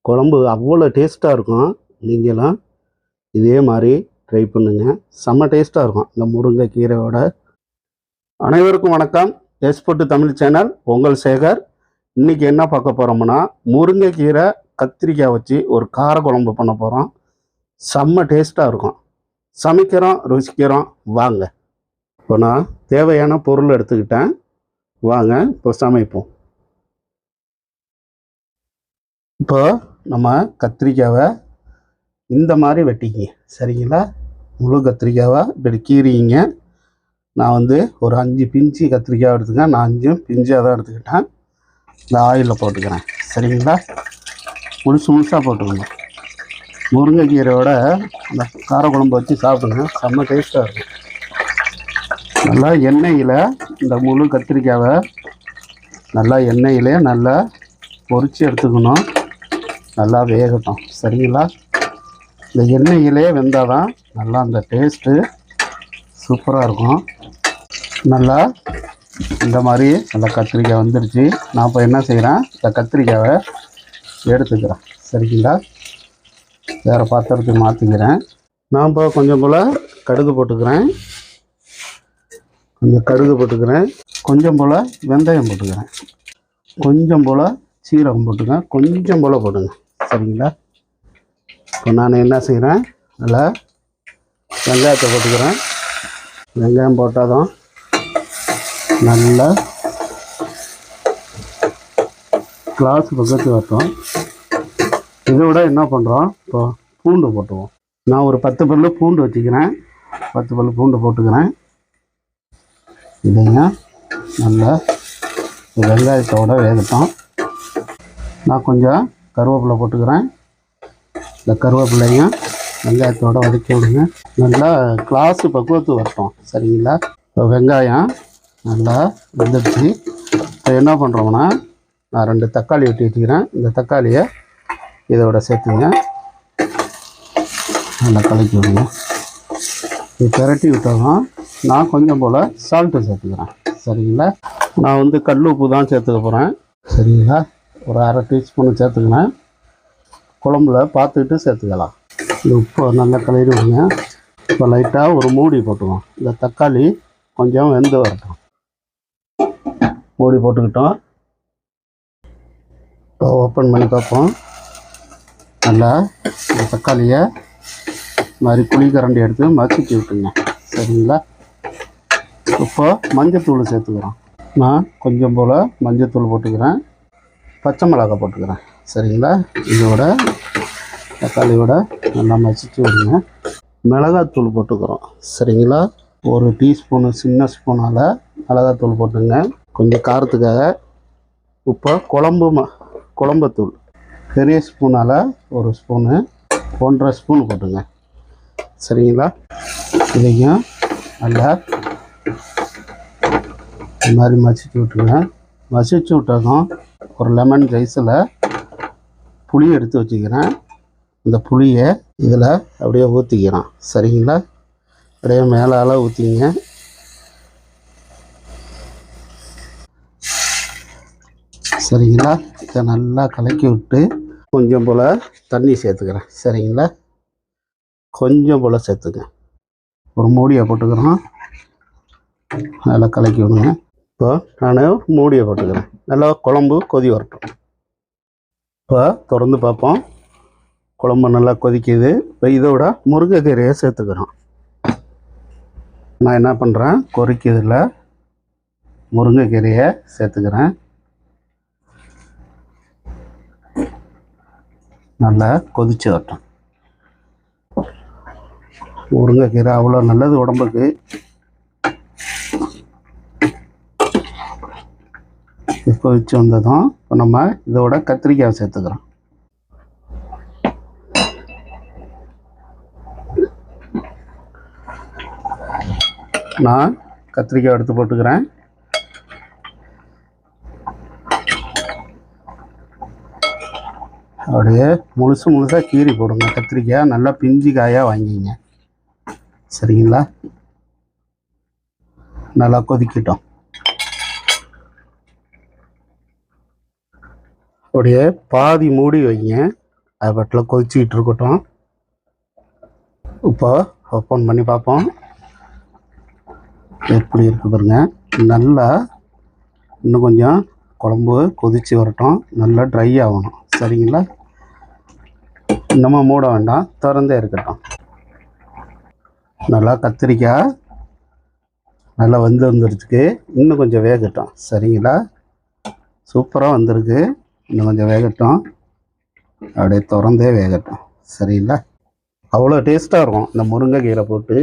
குழம்பு அவ்வளோ டேஸ்ட்டாக இருக்கும். நீங்களும் இதே மாதிரி ட்ரை பண்ணுங்கள். செம்ம டேஸ்ட்டாக இருக்கும் இந்த முருங்கைக்கீரையோட. அனைவருக்கும் வணக்கம். எஸ்போர்ட் தமிழ் சேனல், உங்கள் சேகர். இன்றைக்கி என்ன பார்க்க போகிறோம்னா, முருங்கைக்கீரை கத்திரிக்காய் வச்சு ஒரு கார குழம்பு பண்ண போகிறோம். செம்ம டேஸ்ட்டாக இருக்கும். சமைக்கிறோம், ருசிக்கிறோம், வாங்க. இப்போ நான் தேவையான பொருள் எடுத்துக்கிட்டேன். வாங்க இப்போ சமைப்போம். இப்போ நம்ம கத்திரிக்காவை இந்த மாதிரி வெட்டிக்கிங்க, சரிங்களா? முழு கத்திரிக்காவை இப்படி கீறிங்க. நான் ஒரு 5 பிஞ்சு கத்திரிக்காய் எடுத்துக்கேன். நான் 5 பிஞ்சாக தான் எடுத்துக்கிட்டேன். இந்த ஆயிலில் போட்டுக்கிறேன், சரிங்களா? முழுசாக போட்டுக்கணும். முருங்கைக்கீரையோட அந்த காரக்குழம்பு வச்சு சாப்பிடுங்க, செம்ம டேஸ்ட்டாக இருக்கும். நல்லா எண்ணெயில் இந்த முழு கத்திரிக்காவை நல்லா எண்ணெயிலே நல்லா பொரித்து எடுத்துக்கணும். நல்லா வேகட்டும், சரிங்களா? இந்த எண்ணெயிலே வெந்தால் தான் நல்லா அந்த டேஸ்ட்டு சூப்பராக இருக்கும். நல்லா இந்த மாதிரி நல்லா கத்திரிக்காய் வந்துடுச்சு. நான் இப்போ என்ன செய்கிறேன், இந்த கத்திரிக்காவை எடுத்துக்கிறேன், சரிங்களா? வேறு பாத்திரத்துக்கு மாற்றிக்கிறேன். நான் இப்போ கொஞ்சம் போல் கடுகு போட்டுக்கிறேன். கொஞ்சம் போல் வெந்தயம் போட்டுக்கிறேன். கொஞ்சம் போல் சீரகம் போட்டுங்க. கொஞ்சம் போல் போடுங்க, சரிங்களா? இப்போ நான் என்ன செய்கிறேன், நல்லா வெங்காயத்தை போட்டுக்கிறேன். வெங்காயம் போட்டால் தான் நல்லா கிளாஸ் பக்கத்து வரட்டும். இதை விட என்ன பண்ணுறோம், இப்போ பூண்டு போட்டுவோம். நான் ஒரு 10 பல்லு பூண்டு வச்சுக்கிறேன். 10 பல்லு பூண்டு போட்டுக்கிறேன். இதைங்க நல்லா வெங்காயத்தோடு வேகட்டும். நான் கொஞ்சம் கருவேப்பிலை போட்டுக்கிறேன். இந்த கருவேப்பிலையும் வெங்காயத்தோடு வதக்கி விடுங்க. நல்லா கிளாஸு பக்குவத்து வரட்டும், சரிங்களா? இப்போ வெங்காயம் நல்லா வெந்துடுச்சு. இப்போ என்ன பண்ணுறோம்னா, நான் 2 தக்காளி வெட்டி வச்சுக்கிறேன். இந்த தக்காளியை இதோட சேர்த்துங்க. நல்லா கலக்கி விடுங்க. இது பெரட்டி விட்டதும் நான் கொஞ்சம் போல் சால்ட்டு சேர்த்துக்கிறேன், சரிங்களா? நான் கல் உப்பு தான் சேர்த்துக்க போகிறேன், சரிங்களா? ஒரு 1/2 டீஸ்பூன் சேர்த்துக்கினேன். குழம்புல பார்த்துக்கிட்டு சேர்த்துக்கலாம். இந்த உப்பை நல்லா கலரி விடுங்க. இப்போ லைட்டாக ஒரு மூடி போட்டுவோம். இந்த தக்காளி கொஞ்சம் வெந்து வரட்டும். மூடி போட்டுக்கிட்டோம். இப்போ ஓப்பன் பண்ணி பார்ப்போம். நல்லா இந்த தக்காளியை மாதிரி குழிக்கரண்டி எடுத்து மசிச்சு விட்டுங்க, சரிங்களா? இப்போ மஞ்சத்தூள் சேர்த்துக்கிறோம். நான் கொஞ்சம் போல் மஞ்சத்தூள் போட்டுக்கிறேன். பச்சை மிளகாய் போட்டுக்கிறேன், சரிங்களா? இதோட தக்காளியோட நல்லா மசிச்சு விடுங்க. மிளகாத்தூள் போட்டுக்கிறோம், சரிங்களா? 1 டீஸ்பூனு சின்ன ஸ்பூனால் மிளகாத்தூள் போட்டுங்க, கொஞ்சம் காரத்துக்காக. இப்போ குழம்புத்தூள் பெரிய ஸ்பூனால் 1 ஸ்பூனு, 1.5 ஸ்பூன் போட்டுங்க, சரிங்களா? இதையும் நல்லா இந்த மாதிரி மசிச்சு விட்டுருங்க. மசிச்சு விட்டதும் ஒரு லெமன் சைஸில் புளி எடுத்து வச்சுக்கிறேன். இந்த புளியை இதில் அப்படியே ஊற்றிக்கிறோம், சரிங்களா? அப்படியே மேலால் ஊற்றிங்க. சரிங்களா? இதை நல்லா கலக்கி விட்டு கொஞ்சம் போல் தண்ணி சேர்த்துக்கிறேன், சரிங்களா? கொஞ்சம் போல் சேர்த்துங்க. ஒரு மூடியை போட்டுக்கிறோம். நல்லா கலக்கி விடுங்க. இப்போ நான் மூடியை போட்டுக்கிறேன். நல்லா குழம்பு கொதி வரட்டும். இப்போ திறந்து பார்ப்போம். குழம்பு நல்லா கொதிக்குது. இப்போ இதோட முருங்கைக்கீரையை சேர்த்துக்கிறோம். நான் என்ன பண்ணுறேன், கொதிக்கிறதுல முருங்கைக்கீரையை சேர்த்துக்கிறேன். நல்லா கொதிச்சு வரட்டும். முருங்கைக்கீரை அவ்வளோ நல்லது உடம்புக்கு. கொதிச்சு வந்ததும் இப்போ நம்ம இதோட கத்திரிக்காய் சேர்த்துக்கிறோம். நான் கத்திரிக்காய் எடுத்து போட்டுக்கிறேன். அப்படியே முழுசாக கீறி போடுங்க. கத்திரிக்காய் நல்லா பிஞ்சு காயாக வாங்கிங்க, சரிங்களா? நல்லா கொதிக்கட்டும். அப்படியே பாதி மூடி வைங்க. அது பாட்டில் கொதிச்சிக்கிட்டு இருக்கட்டும். இப்போ ஓப்பன் பண்ணி பார்ப்போம் எப்படி இருக்கு பாருங்க. நல்லா இன்னும் கொஞ்சம் குழம்பு கொதித்து வரட்டும், நல்லா ட்ரை ஆகணும். சரிங்களா? இன்னமும் மூட வேண்டாம், திறந்தே இருக்கட்டும். நல்லா கத்திரிக்காய் நல்லா வந்துருச்சுக்கு, இன்னும் கொஞ்சம் வேகட்டும். சரிங்களா? சூப்பராக வந்திருக்கு. இன்னும் கொஞ்சம் வேகட்டும், அப்படியே திறந்தே வேகட்டும். சரிங்களா? அவ்வளோ டேஸ்ட்டாக இருக்கும். இந்த முருங்கைக்கீரை போட்டு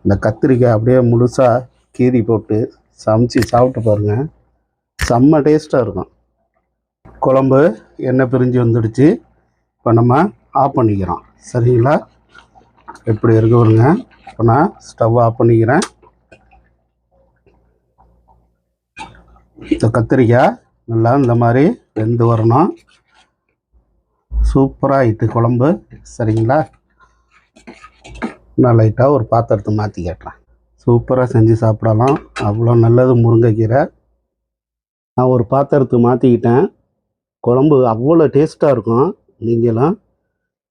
இந்த கத்திரிக்காய் அப்படியே முழுசாக கீரி போட்டு சமைச்சு சாப்பிட்டு பாருங்கள், செம்ம டேஸ்ட்டாக இருக்கும். குழம்பு எண்ணெய் பிரிஞ்சு வந்துடுச்சு. இப்போ நம்ம ஆஃப் பண்ணிக்கிறோம். சரிங்களா? எப்படி இருக்கு பாருங்க. இப்போ நான் ஸ்டவ் ஆஃப் பண்ணிக்கிறேன். இந்த கத்திரிக்காய் நல்லா இந்த மாதிரி வெந்து வரணும். சூப்பராக ஆகிட்டு குழம்பு. சரிங்களா? நான் லைட்டாக ஒரு பாத்திரத்தை மாற்றி கேட்டுறேன். சூப்பராக செஞ்சு சாப்பிடலாம், அவ்வளோ நல்லது முருங்கைக்கீரை. நான் ஒரு பாத்திரத்தை மாற்றிக்கிட்டேன். குழம்பு அவ்வளோ டேஸ்ட்டாக இருக்கும். நீங்களும்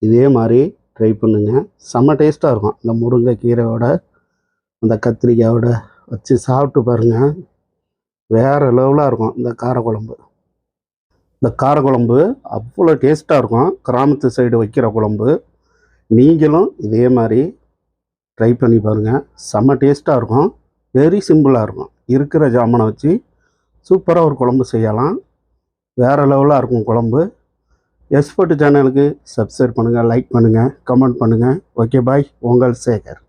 இதே மாதிரி ட்ரை பண்ணுங்கள், செம்ம டேஸ்ட்டாக இருக்கும். இந்த முருங்கைக்கீரையோட அந்த கத்திரிக்காயோட வச்சு சாப்பிட்டு பாருங்கள், வேறு லெவலாக இருக்கும். இந்த காரக்குழம்பு அவ்வளோ டேஸ்ட்டாக இருக்கும். கிராமத்து சைடு வைக்கிற குழம்பு. நீங்களும் இதே மாதிரி ட்ரை பண்ணி பாருங்கள், செம்ம டேஸ்ட்டாக இருக்கும். வெரி சிம்பிளாக இருக்கும். இருக்கிற ஜாமானை வச்சு சூப்பராக ஒரு குழம்பு செய்யலாம். வேறு லெவலாக இருக்கும் குழம்பு. எக்ஸ்பர்ட் சேனலுக்கு சப்ஸ்கிரைப் பண்ணுங்கள், லைக் பண்ணுங்கள், கமெண்ட் பண்ணுங்கள். ஓகே பாய், உங்கள் சேகர்.